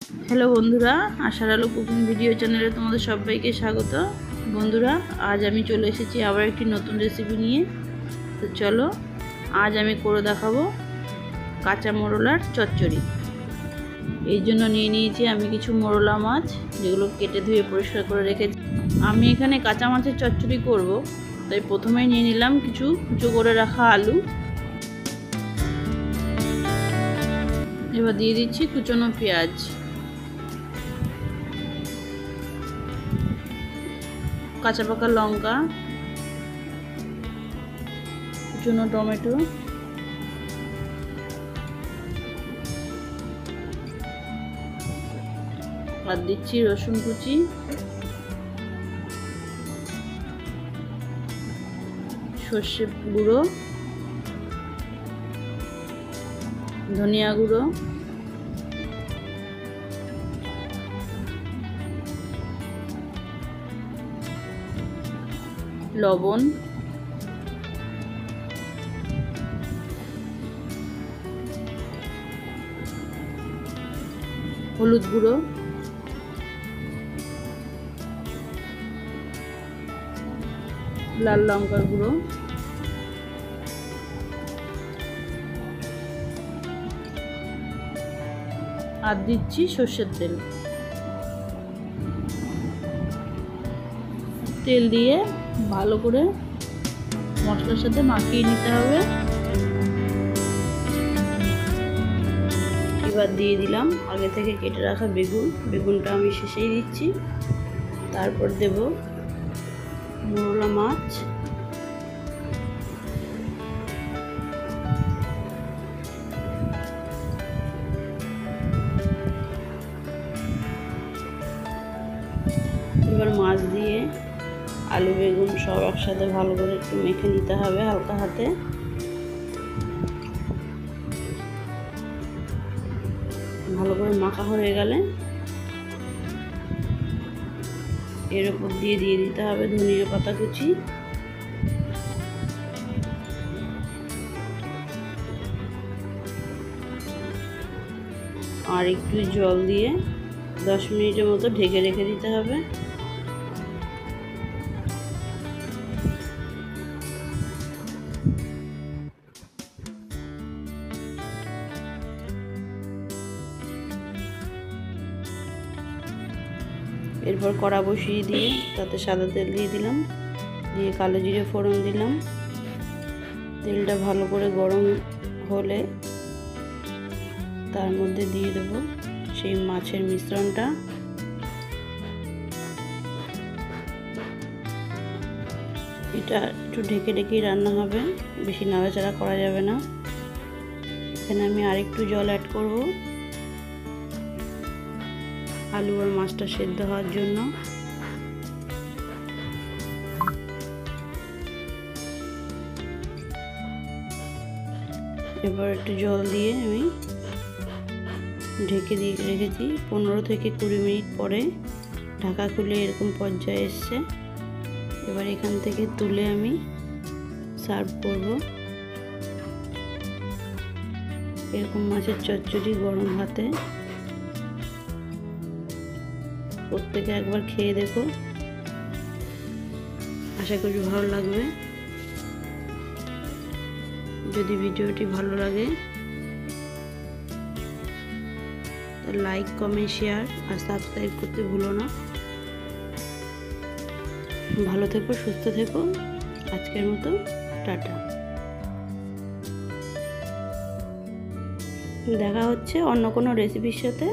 Hello বন্ধুরা, আশার আলো কুকিং ভিডিও চ্যানেলে তোমাদের সবাইকে স্বাগত। বন্ধুরা, আজ আমি চলে এসেছি আবার একটি নতুন রেসিপি নিয়ে। তো চলো, আজ আমি করে দেখাবো কাঁচা মোরলার চচ্চড়ি। এই জন্য নিয়ে নিয়েছি আমি কিছু মোরলা মাছ, যেগুলো কেটে ধুয়ে পরিষ্কার করে রেখেছি। আমি এখানে কাঁচা মাছের চচ্চড়ি করব, তাই প্রথমেই নিয়ে নিলাম কিছু কুচো করে রাখা আলু। এবার দিয়ে দিচ্ছি কুচনো পেঁয়াজ, কাঁচা পাকা লঙ্কা, কুচনো টমেটো, আর দিচ্ছি রসুন কুচি, সর্ষে গুঁড়ো, ধনিয়া গুঁড়ো, লবণ, হলুদ গুঁড়ো, লাল লঙ্কার গুঁড়ো, আর দিচ্ছি সর্ষের তেল। তেল দিয়ে ভালো করে মশলার সাথে মাখিয়ে নিতে হবে। এবার দিয়ে দিলাম আগে থেকে কেটে রাখা বেগুনটা আমি শেষেই দিচ্ছি। তারপর দেব মোরলা মাছ, এবার মাছ দিয়ে আলু বেগুন সব একসাথে ভালো করে একটু মেখে নিতে হবে হালকা হাতে। ভালো করে মাখা হয়ে গেলে এর উপর দিয়ে দিতে হবে ধনিয়া পাতা কুচি, আর একটু জল দিয়ে 10 মিনিটের মতো ঢেকে রেখে দিতে হবে। এরপর কড়া বসিয়ে দিয়ে তাতে সাদা তেল দিয়ে দিলাম, দিয়ে কালো জিরে ফোড়ন দিলাম। তেলটা ভালো করে গরম হলে তার মধ্যে দিয়ে দেব সেই মাছের মিশ্রণটা। এটা একটু ঢেকে ঢেকেই রান্না হবে, বেশি নাড়াচাড়া করা যাবে না। এখানে আমি আরেকটু জল অ্যাড করব আলু আর মাছটা সেদ্ধ হওয়ার জন্য। এবার একটু জল দিয়ে আমি ঢেকে দিয়ে রেখেছি। 15 থেকে 20 মিনিট পরে ঢাকা খুলে এরকম পর্যায়ে এসছে। এবার এখান থেকে তুলে আমি সার্ভ করব। এরকম মাছের চচ্চড়ি গরম ভাতে প্রত্যেকে একবার খেয়ে দেখো, আশা করি ভালো লাগবে। যদি ভিডিওটি ভালো লাগে তাহলে লাইক কমেন্ট শেয়ার আর সাবস্ক্রাইব করতে ভুলো না। ভালো থেকো, সুস্থ থেকো। আজকের মতো টাটা। দেখা হচ্ছে অন্য কোনো রেসিপির সাথে।